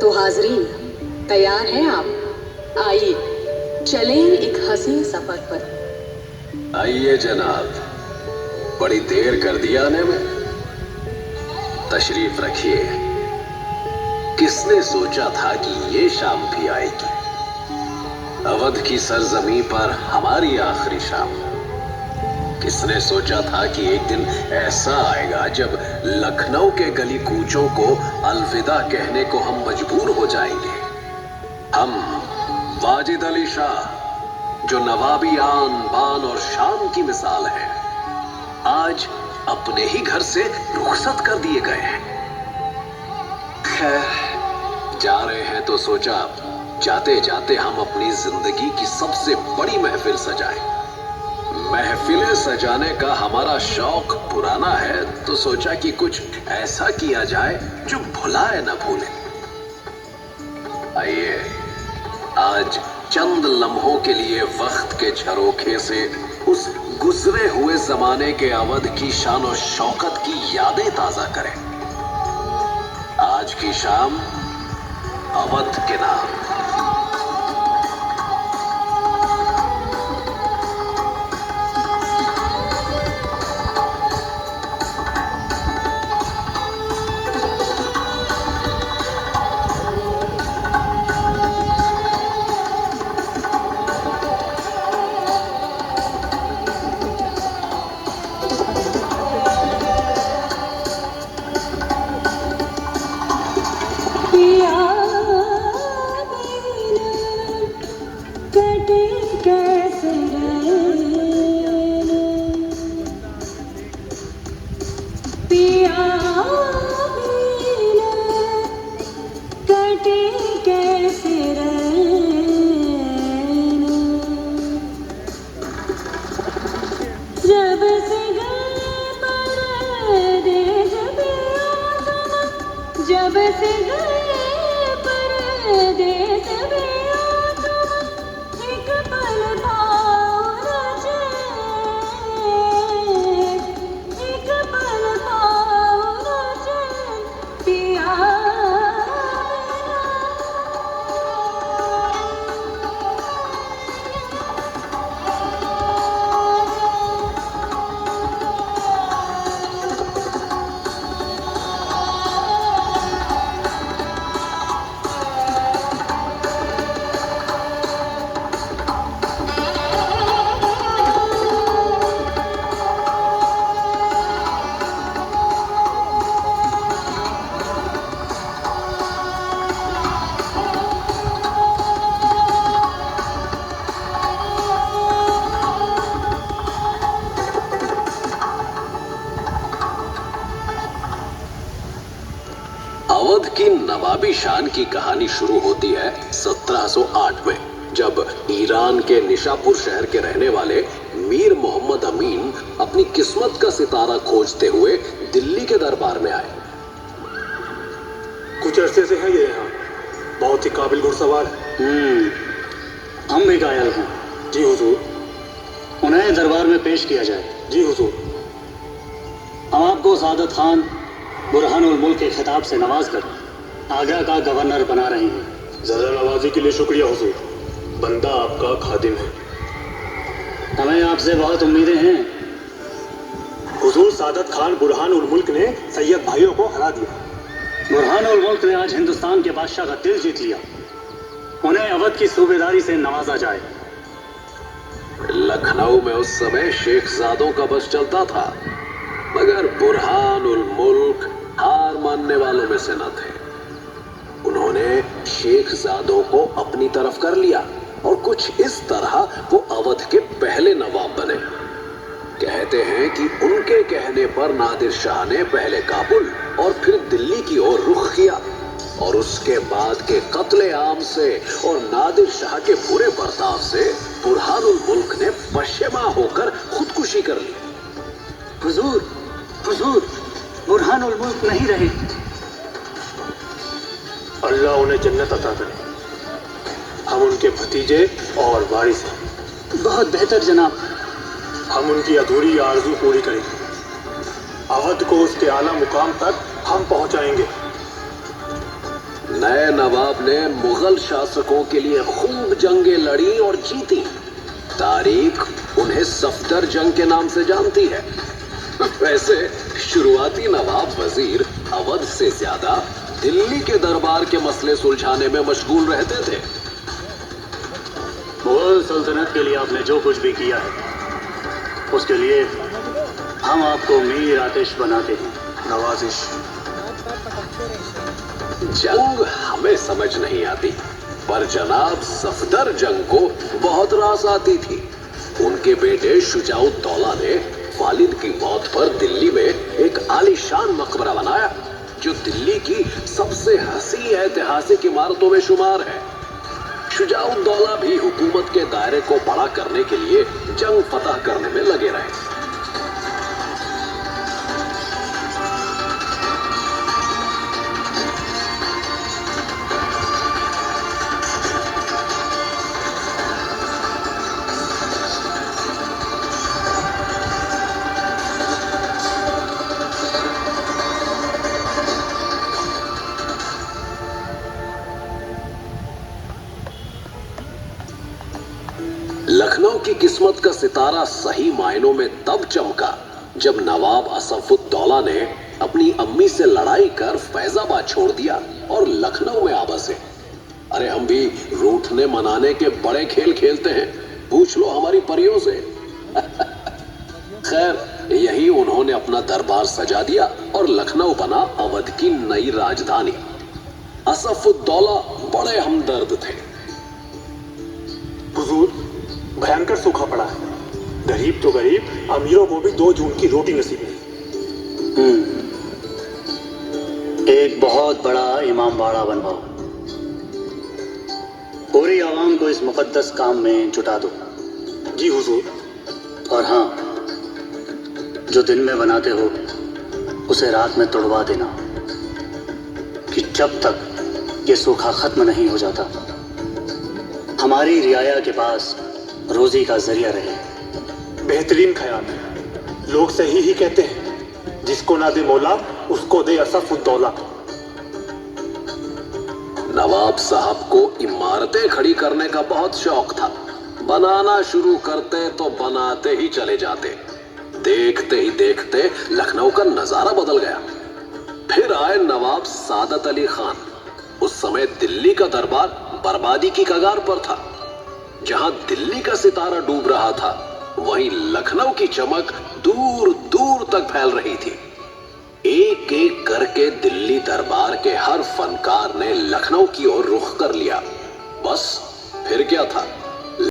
तो हाजरीन, तैयार हैं आप? आइए चलें एक हसीन सफर पर। आइए जनाब, बड़ी देर कर दी आने में। तशरीफ रखिए। किसने सोचा था कि ये शाम भी आएगी, अवध की सरजमी पर हमारी आखिरी शाम। किसने सोचा था कि एक दिन ऐसा आएगा जब लखनऊ के गली कूचों को अलविदा कहने को हम मजबूर हो जाएंगे। हम वाजिद अली शाह, जो नवाबी आन बान और शान की मिसाल है, आज अपने ही घर से रुखसत कर दिए गए हैं। खैर, जा रहे हैं तो सोचा जाते जाते हम अपनी जिंदगी की सबसे बड़ी महफिल सजाएं। महफिलें सजाने का हमारा शौक पुराना है, तो सोचा कि कुछ ऐसा किया जाए जो भुलाए न भूले। आइए आज चंद लम्हों के लिए वक्त के झरोखे से उस गुजरे हुए जमाने के अवध की शान और शौकत की यादें ताजा करें। आज की शाम अवध के नाम। जब से गए परदेस में एक पल पाओ न चैन, एक पल पाओ न चैन पिया। अवध की नवाबी शान की कहानी शुरू होती है 1708 में, जब ईरान के निशापुर शहर के रहने वाले मीर मोहम्मद अमीन अपनी किस्मत का सितारा खोजते हुए दिल्ली के दरबार में आए। कुछ अरसे से है ये यहाँ, बहुत ही काबिल घुड़सवार है। हम भी कायल हैं। जी हुजूर। उन्हें दरबार में पेश किया जाए। जी हुजूर। हम आपको सादत खान बुरहानुल मुल्क के खिताब से नवाज कर आगरा का गवर्नर बना रहे हैं। ज़्यादा नवाजी के लिए शुक्रिया हुजूर, बंदा आपका खादिम है। हमें आपसे बहुत उम्मीदें हैं। हुजूर, सादत खान बुरहानुल मुल्क ने सैयद भाइयों को हरा दिया। बुरहानुल मुल्क ने आज हिंदुस्तान के बादशाह का दिल जीत लिया। उन्हें अवध की सूबेदारी से नवाजा जाए। लखनऊ में उस समय शेखजादों का बस चलता था, मगर बुरहानुल मुल्क हार मानने वालों में से न थे। उन्होंने शेखजादों को अपनी तरफ कर लिया और कुछ इस तरह वो अवध के पहले नवाब बने। कहते हैं कि उनके कहने पर नादिर शाह ने पहले काबुल और फिर दिल्ली की ओर रुख किया, और उसके बाद के कत्ले आम से और नादिर शाह के बुरे बर्ताव से बुरहानुल मुल्क ने पश्चिमा होकर खुदकुशी कर ली। हुजूर, हुजूर, बुरहानुल मुल्क नहीं रहे। अल्लाह उन्हें जन्नत अता करे। हम उनके भतीजे और वारिस हैं। बहुत बेहतर जनाब। हम उनकी अधूरी आरजू पूरी करेंगे। अवध को उसके आला मुकाम तक हम पहुंचाएंगे। नए नवाब ने मुगल शासकों के लिए खूब जंगें लड़ी और जीती। तारीख उन्हें सफदर जंग के नाम से जानती है। वैसे शुरुआती नवाब वजीर अवध से ज्यादा दिल्ली के दरबार के मसले सुलझाने में मशगूल रहते थे। मुगल सल्तनत के लिए आपने जो कुछ भी किया है उसके लिए हम आपको मीर आतिश बनाते हैं। नवाजिश। जंग हमें समझ नहीं आती, पर जनाब सफदर जंग को बहुत रास आती थी। उनके बेटे शुजाउद्दौला ने वालिद की मौत पर दिल्ली में एक आलीशान मकबरा बनाया जो दिल्ली की सबसे हसी ऐतिहासिक इमारतों में शुमार है। शुजाउद्दौला भी हुकूमत के दायरे को बड़ा करने के लिए जंग फतह करने में लगे रहे। लखनऊ की किस्मत का सितारा सही मायनों में तब चमका जब नवाब असफुद्दौला ने अपनी अम्मी से लड़ाई कर फैजाबाद छोड़ दिया और लखनऊ में आ बसे। अरे हम भी रूठने मनाने के बड़े खेल खेलते हैं, पूछ लो हमारी परियों से। खैर यही उन्होंने अपना दरबार सजा दिया और लखनऊ बना अवध की नई राजधानी। असफुद्दौला बड़े हमदर्द थे। हुजूर, भयंकर सूखा पड़ा है। गरीब तो गरीब, अमीरों को भी 2 जून की रोटी नसीब नहीं। एक बहुत बड़ा इमामबाड़ा बनवाओ, पूरी आवाम को इस मुकद्दस काम में जुटा दो। जी हुजूर। और हाँ, जो दिन में बनाते हो उसे रात में तोड़वा देना कि जब तक ये सूखा खत्म नहीं हो जाता हमारी रियाया के पास रोजी का जरिया रहे। बेहतरीन ख्याल है। लोग सही ही कहते हैं, जिसको ना दे मौला उसको दे असफुद्दौला। नवाब साहब को इमारतें खड़ी करने का बहुत शौक था। बनाना शुरू करते तो बनाते ही चले जाते। देखते ही देखते लखनऊ का नजारा बदल गया। फिर आए नवाब सादत अली खान। उस समय दिल्ली का दरबार बर्बादी की कगार पर था। जहां दिल्ली का सितारा डूब रहा था, वहीं लखनऊ की चमक दूर दूर तक फैल रही थी। एक एक करके दिल्ली दरबार के हर फनकार ने लखनऊ की ओर रुख कर लिया। बस फिर क्या था,